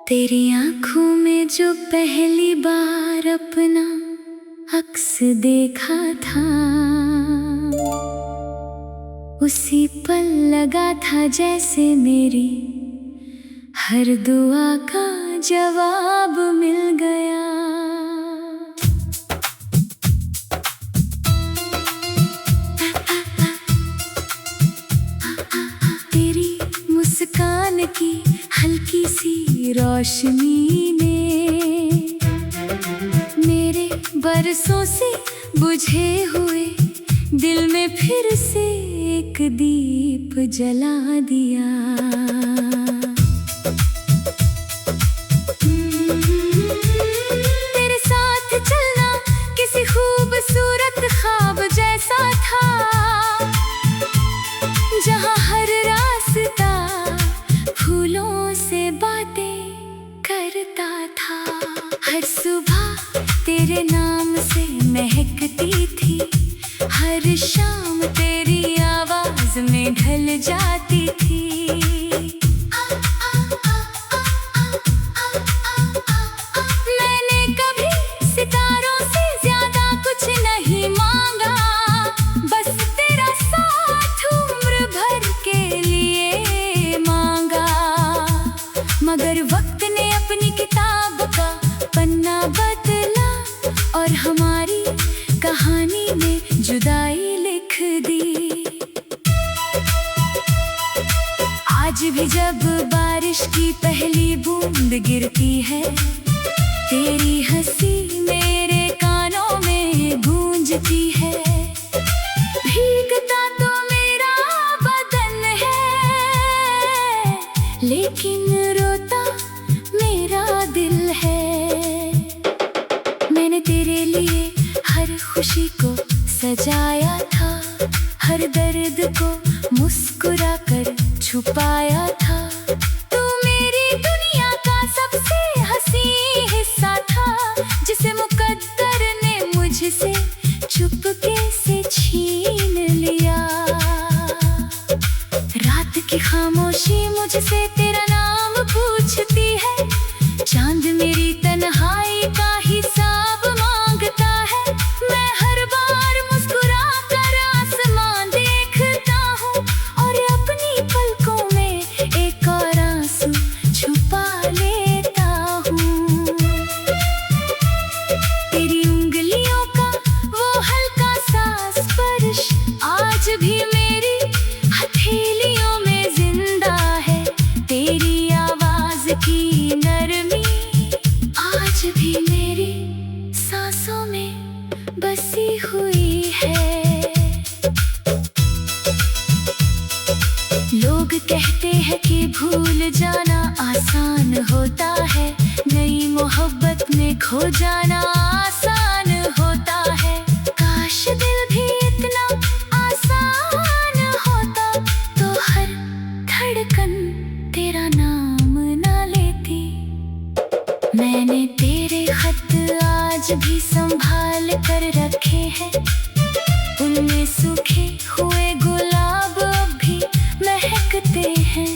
तेरी आंखों में जो पहली बार अपना अक्स देखा था, उसी पल लगा था जैसे मेरी हर दुआ का जवाब मिल गया। तेरी मुस्कान की हल्की सी रोशनी ने मेरे बरसों से बुझे हुए दिल में फिर से एक दीप जला दिया। तेरे साथ चलना किसी खूबसूरत ख्वाब जैसा था, जहाँ हर रास्ता फूलों से बातें करता था। हर सुबह तेरे नाम से महकती थी, हर शाम तेरी आवाज में ढल जाती थी। मैंने कभी सितारों से ज्यादा कुछ नहीं मांगा, बस तेरा साथ उम्र भर के लिए मांगा। मगर वक्त ने अपनी किताब का पन्ना बदला और हमारी कहानी में जुदाई लिख दी। आज भी जब बारिश की पहली बूंद गिरती है, तेरी हंसी मेरे कानों में गूंजती है। भीगता तो मेरा बदन है, लेकिन रोता मेरा दिल है। मैंने तेरे लिए हर खुशी को सजाया था, हर दर्द को मुस्कुरा कर छुपाया था। तू मेरी दुनिया का सबसे हंसी हिस्सा था, जिसे मुकद्दर ने मुझसे चुपके से छीन लिया। रात की खामोशी मुझसे तेरा नाम पूछती है, चांद मेरी तन्हाई का हिसाब मांगता है। मैं हर बार मुस्कुरा कर आसमान देखता हूँ और अपनी पलकों में एक और आंसू छुपा लेता हूँ। तेरी उंगलियों का वो हल्का सा स्पर्श आज भी मेरी हथेलियों में जिंदा है। तेरी आवाज की नरमी आज भी मेरी सांसों में बसी हुई है। लोग कहते हैं कि भूल जाना आसान होता है, नई मोहब्बत में खो जाना आसान होता है। काश दिल भी इतना आसान होता, तो हर धड़कन तेरा नाम ना लेती। मैंने तेरे खत आज भी संभाल कर रखे हैं, उनमें सूखे हुए गुलाब अब भी महकते हैं।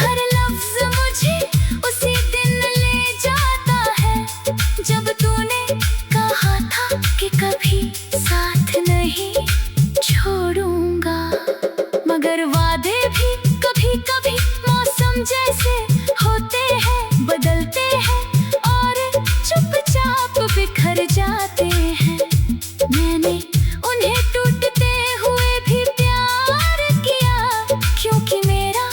हर लफ्ज मुझे उसी दिन ले जाता है, जब तूने कहा था कि कभी साथ नहीं छोड़ूंगा। मगर वादे भी कभी कभी मौसम जैसे होते हैं, बदलते हैं और चुपचाप बिखर जाते हैं। मैंने उन्हें टूटते हुए भी प्यार किया, क्योंकि मेरा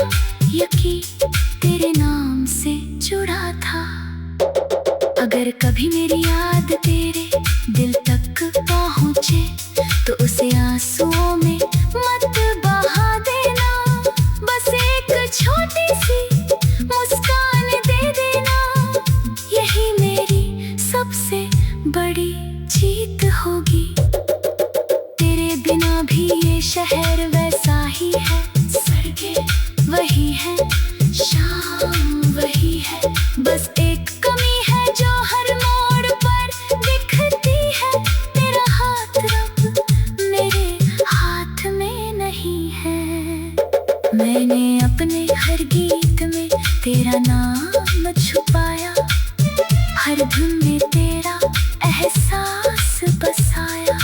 यकीन तेरे नाम से जुड़ा था। अगर कभी मेरी याद तेरे दिल तक पहुँचे, तो उसे आंसुओं में मत बहा देना। बस एक छोटी सी मुस्कान दे देना, यही मेरी सबसे बड़ी जीत होगी। तेरे बिना भी ये शहर वैसा ही है, सड़कें वही है, शाम वही है। बस एक कमी है जो हर मोड़ पर दिखती है, तेरा हाथ रब मेरे हाथ में नहीं है। मैंने अपने हर गीत में तेरा नाम छुपाया, हर धुन में तेरा एहसास बसाया।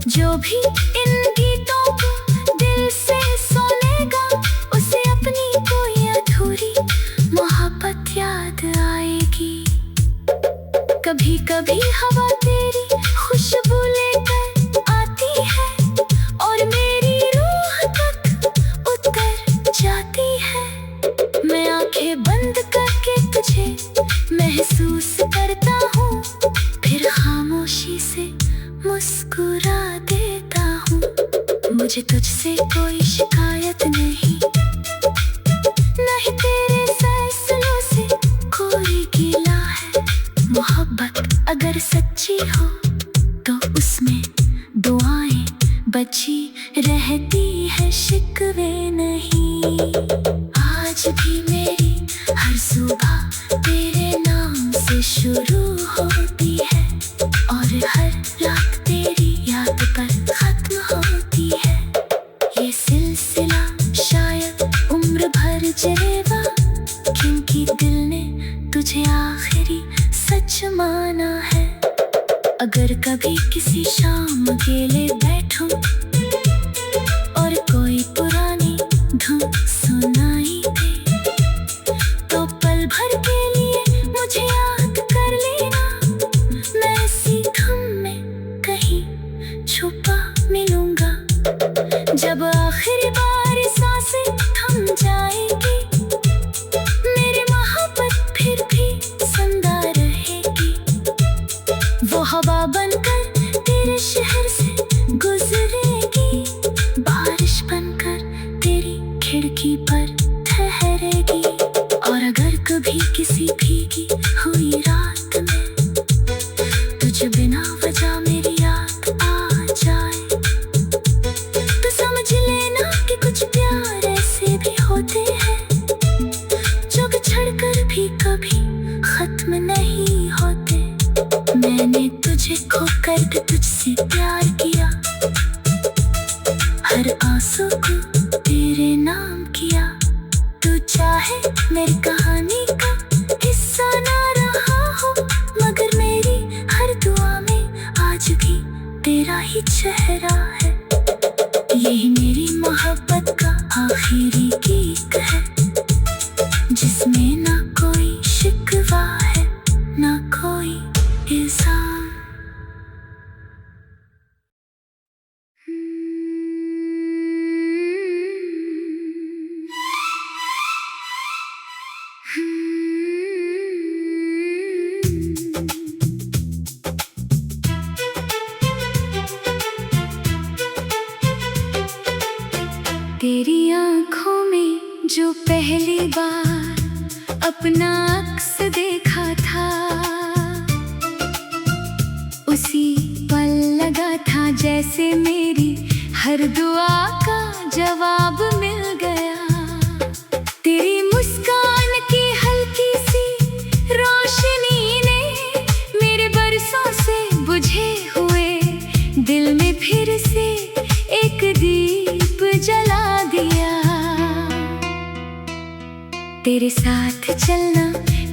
जो भी इन गीतों को दिल से सुनेगा, उसे अपनी कोई अधूरी मोहब्बत याद आएगी। कभी कभी हवा तेरी खुशबू लेकर आती है और मेरी रूह तक उतर जाती है। मैं आंखें बंद करके तुझे महसूस करता हूँ, फिर खामोशी से मुस्कुरा देता हूँ। मुझे तुझसे कोई शिकायत नहीं, नहीं तेरे फैसलों से कोई गिला है। मोहब्बत अगर सच्ची हो तो उसमें दुआएं बची रहती है, शिकवे नहीं। आज भी मेरी हर सुबह तेरे नाम से शुरू होती है और हर रात तेरी याद पर खत्म होती है। ये सिलसिला शायद उम्र भर चलेगा, क्योंकि दिल ने तुझे आखिरी सच माना है। अगर कभी किसी शाम अकेले बैठूं और कोई पुरानी धुन सुनाई दे, तो पल भर के लिए मुझे याद कर लेना। मैं इसी धुन में कहीं छुपा मिलूंगा। जब आखिरी बार सांसें थम जाएगी, मेरी मोहब्बत फिर भी जिंदा रहेगी। वो हवा बनकर तेरे शहर से गुजरेगी, बारिश बनकर तेरी खिड़की पर ठहरेगी। और अगर कभी किसी भीगी हुई रात में तुझे बिना वजह मेरी याद आ जाए, तो समझ लेना कि कुछ प्यार ऐसे भी होते हैं जो बिछड़ कर भी कभी खत्म नहीं होते। मैंने तुझे खोकर भी तुझसे प्यार किया, हर आंसू को तेरे नाम किया। तू चाहे मेरी कहानी का हिस्सा ना रहा हो, मगर मेरी हर दुआ में आज भी तेरा ही चेहरा है। यही मेरी मोहब्बत का आखिरी गीत है, जिसमें ना कोई शिकवा है ना कोई इल्जाम। तेरी आँखों में जो पहली बार अपना अक्स देखा था, उसी पल लगा था जैसे मेरी हर दुआ का जवाब मिल गया। तेरी मुस्कान की हल्की सी रोशनी ने मेरे बरसों से बुझे हुए दिल में फिर से एक दीप जला दिया। तेरे साथ चलना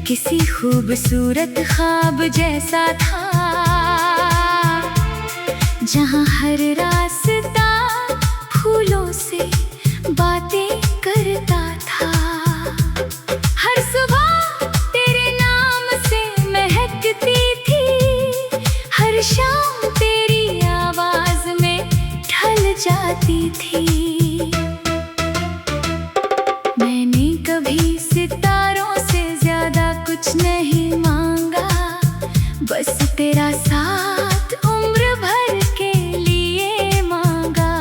किसी खूबसूरत ख्वाब जैसा था, जहाँ हर रास्ता फूलों से बातें करता था। हर सुबह तेरे नाम से महकती थी, हर शाम तेरी आवाज में ढल जाती थी। मैंने कभी सितारों से ज्यादा कुछ नहीं मांगा, बस तेरा साथ उम्र भर के लिए मांगा।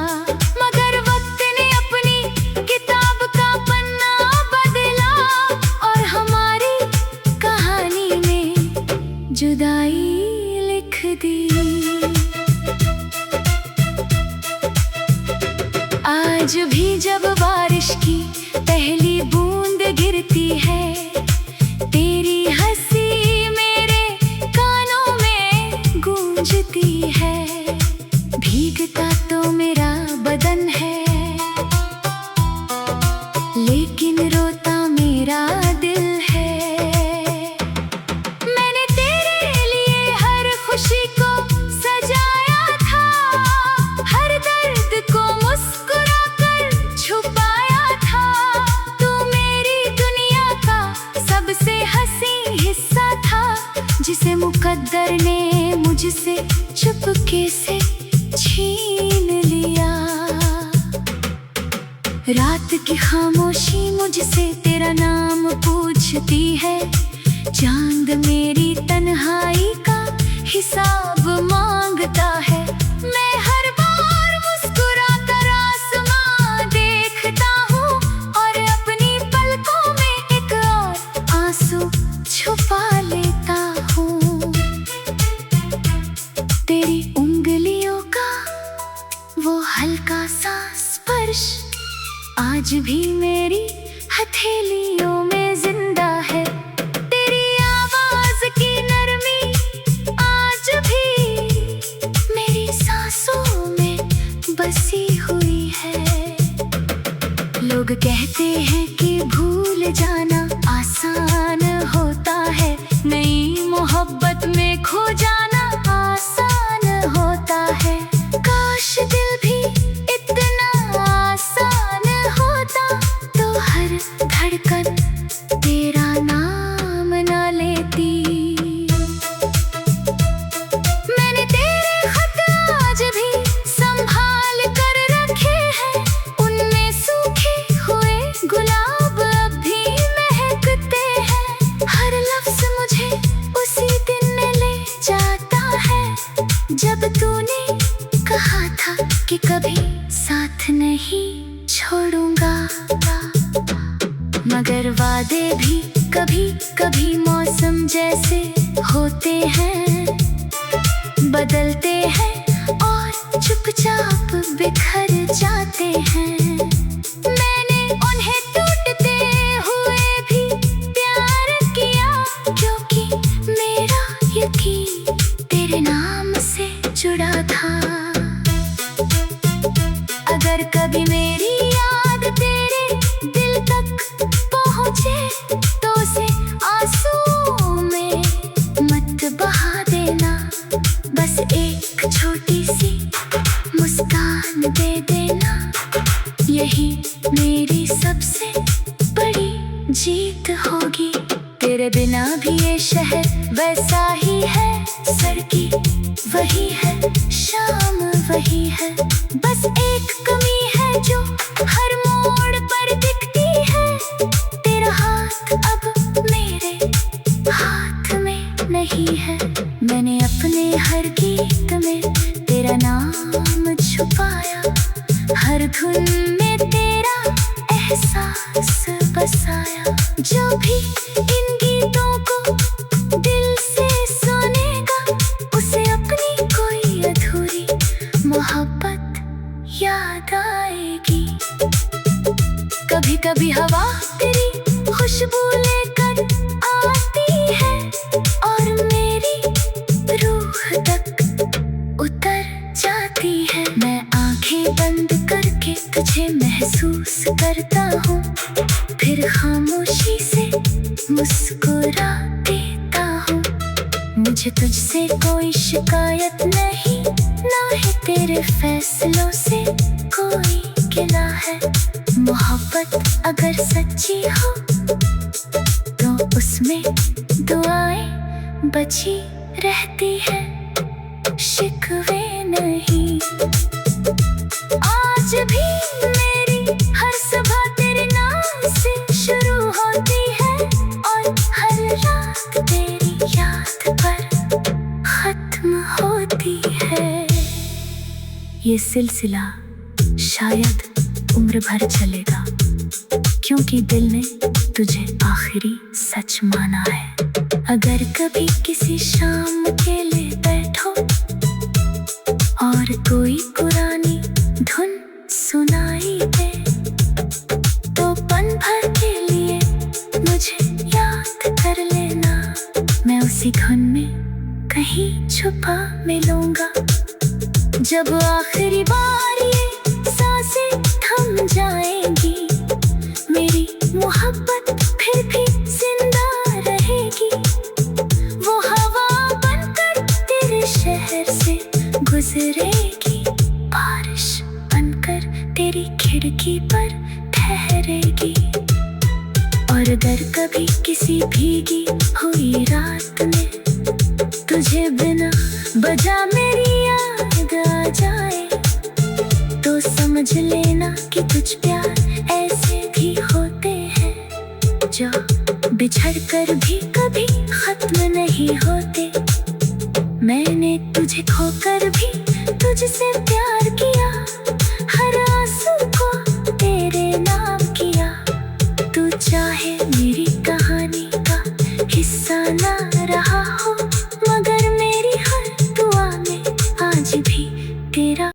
मगर वक्त ने अपनी किताब का पन्ना बदला और हमारी कहानी में जुदाई लिख दी। आज भी जब बारिश की पहली बूंद गिरती है, तेरी हंसी मेरे कानों में गूंजती है। भीगता तो मेरा बदन है, लेकिन रोता मेरा दिल मुझसे चुपके से छीन लिया। रात की खामोशी मुझसे तेरा नाम पूछती है, चांद मेरी तन्हाई का हिसाब मांगता है। मैं हर बार मुस्कुरा कर आसमां देखता हूँ और अपनी पलकों में एक और आंसू छुपा लेता हूँ। तेरी उंगलियों का वो हल्का सा स्पर्श आज भी मेरी हथेलियों में जिंदा है। तेरी आवाज की नरमी आज भी मेरी सांसों में बसी हुई है। लोग कहते हैं कि भूल जाना आसान होता है, नई मोहब्बत में खो जाना आसान होता है। काश दिल भी इतना आसान होता तो हर धड़कन तेरा नाम ना लेती। मैंने तेरे खत आज भी संभाल कर रखे हैं, उनमें सूखे हुए गुलाब अब भी महकते हैं। हर लफ्ज मुझे उसी दिन ले जाता है जब तूने कहा था कि कभी साथ नहीं छोड़ूंगा। मगर वादे भी कभी कभी मौसम जैसे होते हैं, बदलते हैं और चुपचाप बिखर जाते हैं। मैंने उन्हें टूटते हुए भी प्यार किया, क्योंकि मेरा यकीन तेरे नाम से जुड़ा था। अगर कभी मेरी याद तेरे दिल तक पहुँचे तो उसे आंसू में मत बहा देना, बस एक छोटी सी मुस्कान दे देना। यही मेरी सबसे बड़ी जीत होगी। तेरे बिना भी ये शहर वैसा ही है, सड़की वही है, शाम वही है, बस एक कमी है जो हर मोड़ पर दिखती है। तेरा हाथ अब मेरे हाथ में नहीं है, मैंने अपने हर गीत में तेरा नाम छुपाया, हर धुन में तेरा एहसास बसाया। जो भी इन गीतों को दिल से सुनेगा उसे अपनी कोई अधूरी मोहब्बत याद आएगी। कभी कभी हवा तेरी खुशबू लेकर आती है और मेरी रूह तक उतर जाती है। मैं आंखें बंद करके तुझे महसूस करता हूँ, फिर खामोशी से मुस्कुरा देता हूँ। मुझे तुझसे कोई शिकायत नहीं, ना ही तेरे फैसलों से कोई गिला है। मोहब्बत अगर सच्ची हो तो उसमें दुआएं बची रहती है, शिकवे नहीं। आज भी मेरी हर सुबह तेरे नाम से शुरू होती है और हर रात तेरी याद पर खत्म होती है। ये सिलसिला शायद उम्र भर चलेगा, क्योंकि दिल ने तुझे आखिरी सच माना है। अगर कभी किसी शाम अकेले बैठो और कोई पुरानी धुन सुनाई दे, तो पल भर के लिए मुझे याद कर लेना। मैं उसी धुन में कहीं छुपा मिलूंगा। जब आखिरी बार ये सांसें थम जाएंगी, मेरी मोहब्बत फिर भी जिंदा रहेगी। वो हवा बनकर तेरे शहर से गुजरेगी, बारिश बनकर तेरी खिड़की पर ठहरेगी। और अगर कभी किसी भीगी हुई रात में तुझे बिना बजा मेरी याद आ जाए तो समझ लेना कि कुछ प्यार ऐसे भी होते हैं जो बिछड़ कर भी कभी खत्म नहीं होते। मैंने तुझे खोकर भी तुझसे प्यार किया, हर आंसू को तेरे नाम किया। तू चाहे मेरी कहानी का हिस्सा ना रहा हो, मगर मेरी हर दुआ में आज भी तेरा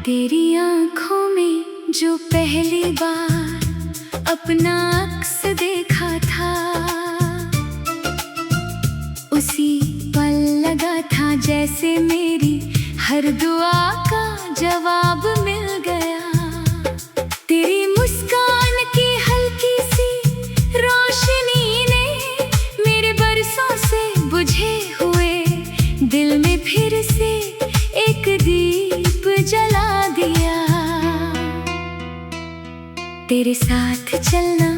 तेरी आँखों में जो पहली बार अपना अक्स देखा था, उसी पल लगा था जैसे मेरी हर दुआ का जवाब मिल गया। तेरी मुस्कान की हल्की सी रोशनी ने मेरे बरसों से बुझे हुए दिल में फिर से एक दीप जला दिया। तेरे साथ चलना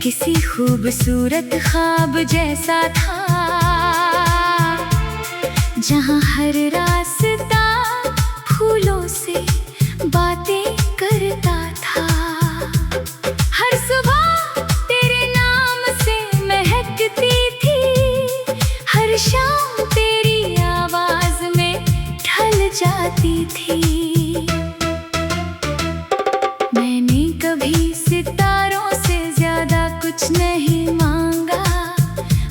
किसी खूबसूरत ख्वाब जैसा था, जहाँ हर रास्ता फूलों से बातें करता था। हर सुबह तेरे नाम से महकती थी, हर शाम तेरी आवाज में ढल जाती थी। मैंने कभी सितारों से ज्यादा कुछ नहीं मांगा,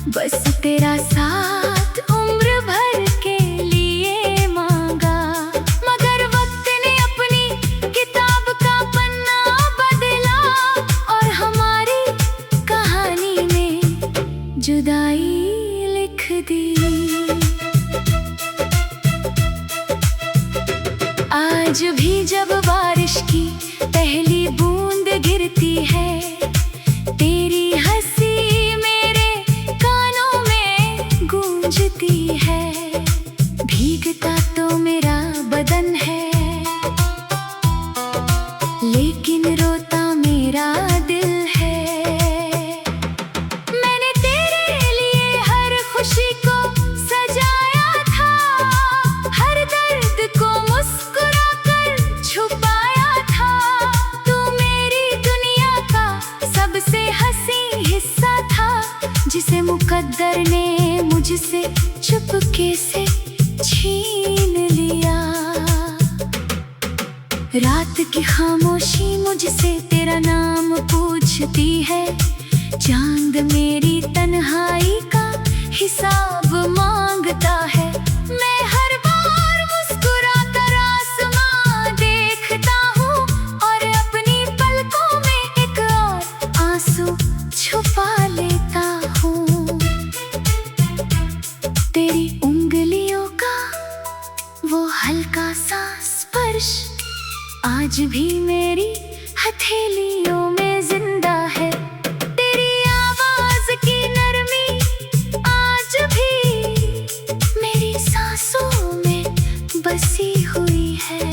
बस तेरा साथ उम्र भर के लिए मांगा। मगर वक्त ने अपनी किताब का पन्ना बदला और हमारी कहानी में जुदाई लिख दी। आज भी जब बारिश की पहली बूंद गिरती है, तेरी हंसी मेरे कानों में गूंजती है। भीगता तो मेरा बदन है, लेकिन रोता मेरा दिल है। मैंने तेरे लिए हर खुशी को सजाया था, हर दर्द को मुस्कुरा कर छुपाया था। तू मेरी दुनिया का सबसे हंसी हिस्सा था, जिसे मुकद्दर ने मुझसे चुपके से छीन लिया। रात की खामोशी मुझसे तेरा नाम पूछती है, चांद मेरी तन्हाई का हिसाब मांगता है। मैं हर बार मुस्कुरा कर आसमां देखता हूँ और अपनी पलकों में एक और आंसू छुपा लेता हूँ। तेरी उंगलियों का वो हल्का सा स्पर्श आज भी मेरी हथेलियों में जिंदा है। तेरी आवाज की नरमी आज भी मेरी सांसों में बसी हुई है।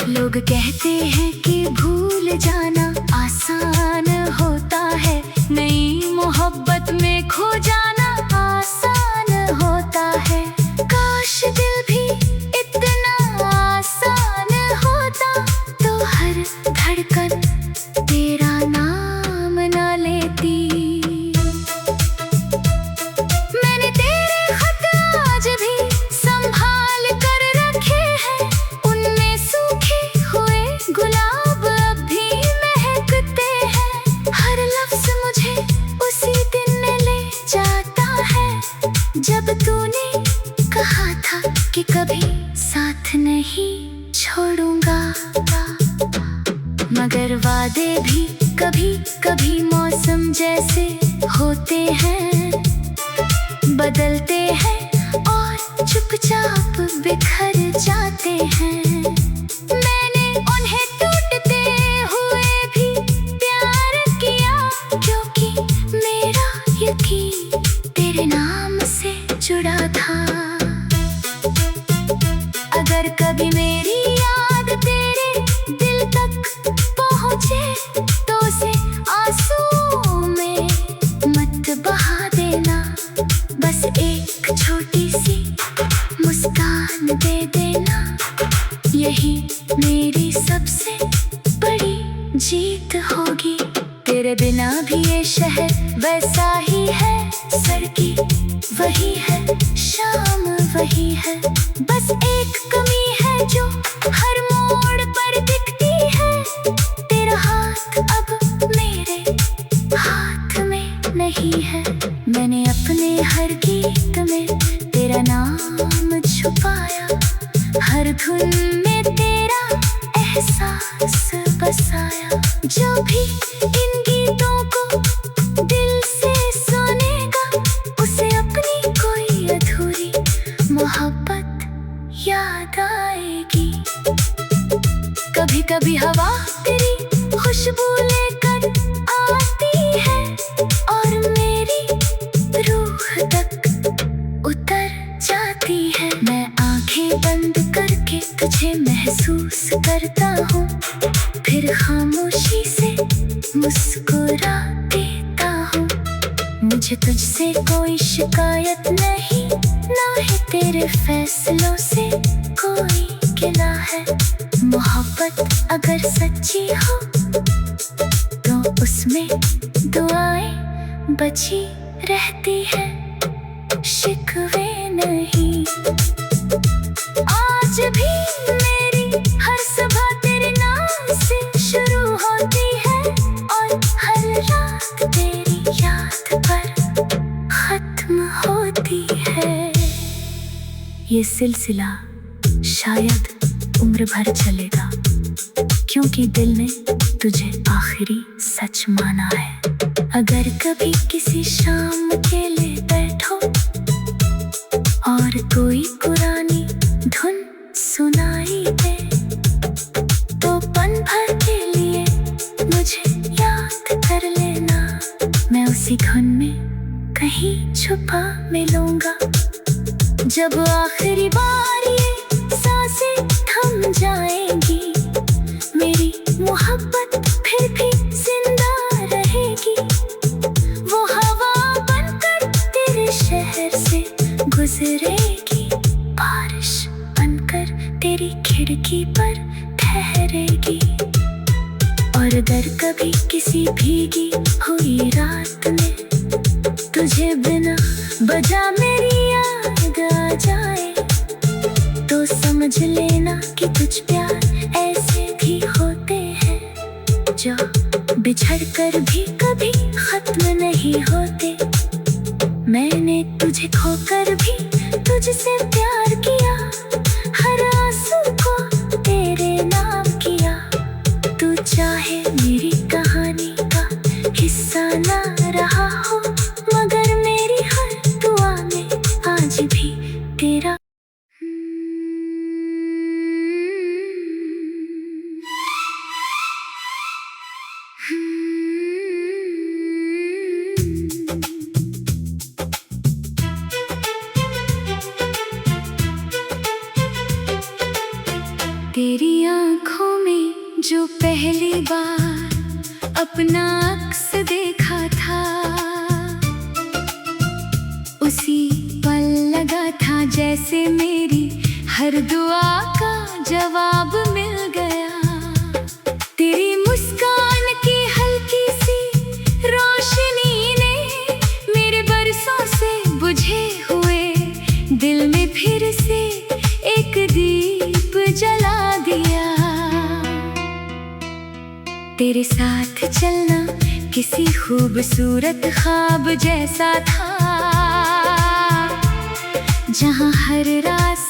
लोग कहते हैं कि भूल जाना आसान होता है, नई मोहब्बत में खो जाना आसान होता है। काश दिल भी इतना आसान होता, तो हर धड़कन तेरा नाम ना लेती। मैंने तेरे खत आज भी संभाल कर रखे हैं, उनमें सूखे हुए गुलाब अब भी महकते हैं। हर लफ्ज मुझे उसी दिन ले जाता है, जब तूने कहा था कि कभी साथ नहीं छोड़ूंगा। मगर वादे भी कभी कभी मौसम जैसे होते हैं, बदलते हैं और चुपचाप बिखर जाते हैं। मैंने उन्हें टूटते हुए भी प्यार किया, क्योंकि मेरा यकीन मेरी सबसे बड़ी जीत होगी। तेरे बिना भी ये शहर वैसा ही है, सड़की वही है, शाम वही है। बस एक कमी है जो हर मोड़ पर दिखती है, तेरा हाथ अब मेरे हाथ में नहीं है। मैंने अपने हर गीत में तेरा नाम छुपाया, हर धुन में तेरा एहसास बसाया। जो भी इन गीतों को दिल से सुनेगा, उसे अपनी कोई अधूरी मोहब्बत याद आएगी। कभी कभी हवा तेरी खुशबू लेकर आती है और मेरी रूह तक उतर जाती है। मैं आंखें बंद करके तुझे महसूस करता हूँ, फिर खामोशी से मुस्कुरा देता हूँ। मुझे तुझसे कोई शिकायत नहीं, ना ही तेरे फैसलों से कोई गिला है। मोहब्बत अगर सच्ची हो तो उसमें दुआएं बची रहती है, शिकवे नहीं। आज भी मेरी हर सुबह तेरे नाम से शुरू होती है और हर रात तेरी याद पर खत्म होती है। ये सिलसिला शायद उम्र भर चलेगा, क्योंकि दिल ने तुझे आखिरी सच माना है। अगर कभी किसी शाम अकेले बैठो और कोई पुरानी धुन सुनाई दे, तो पल भर के लिए मुझे याद कर लेना। मैं उसी धुन में कहीं छुपा मिलूंगा। जब आखिरी बार ये सांसें थम जाएंगी, मेरी मोहब्बत फिर भी जिंदा रहेगी। वो हवा बनकर तेरे शहर से गुजरेगी, बारिश बनकर तेरी खिड़की पर ठहरेगी। और अगर कभी किसी भीगी हुई रात में तुझे बिना बजा मेरी याद आ जाए, तो समझ लेना कि कुछ प्यार ऐसे भी होते हैं जो बिछड़ कर भी कभी खत्म नहीं होते। मैंने तुझे खोकर भी तुझसे प्यार किया, हर आंसू को तेरे नाम किया। तू चाहे मेरी कहानी का हिस्सा ना रहा हो, मगर मेरी हर दुआ में आज भी तेरा तेरी आँखों में जो पहली बार अपना अक्स देखा था, उसी पल लगा था जैसे मेरी हर दुआ का जवाब मिल गया। तेरी मुस्कान की हल्की सी रोशनी ने मेरे बरसों से बुझे हुए दिल में फिर से एक दीप जला दिया। तेरे साथ चलना किसी खूबसूरत ख्वाब जैसा था, जहाँ हर रास्ता